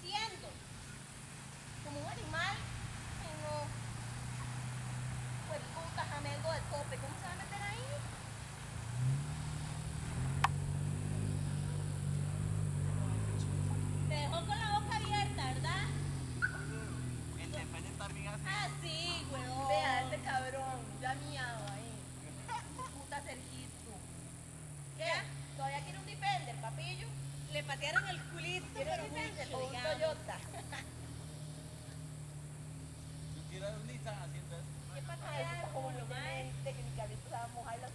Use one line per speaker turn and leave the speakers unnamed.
diciendo. Como un animal. Ay, no. Pues puta, jamengo de tope. ¿Cómo se va a meter ahí? Te dejó con la boca abierta, ¿verdad?
El depende también así.
Ah, sí, huevón. Vea, ese cabrón. Ya miado ahí. Puta Sergito. ¿Qué?
¿Ya?
¿Todavía quiere un Defender, papillo?
Le patearon el culito,
¿Quiere
pero
un Defender
mucho,
o un
digamos.
Toyota?
Yo quiero un Nissan haciendo eso.
¿Qué patea el culo, mae? Que mi carrito se va a mojar y las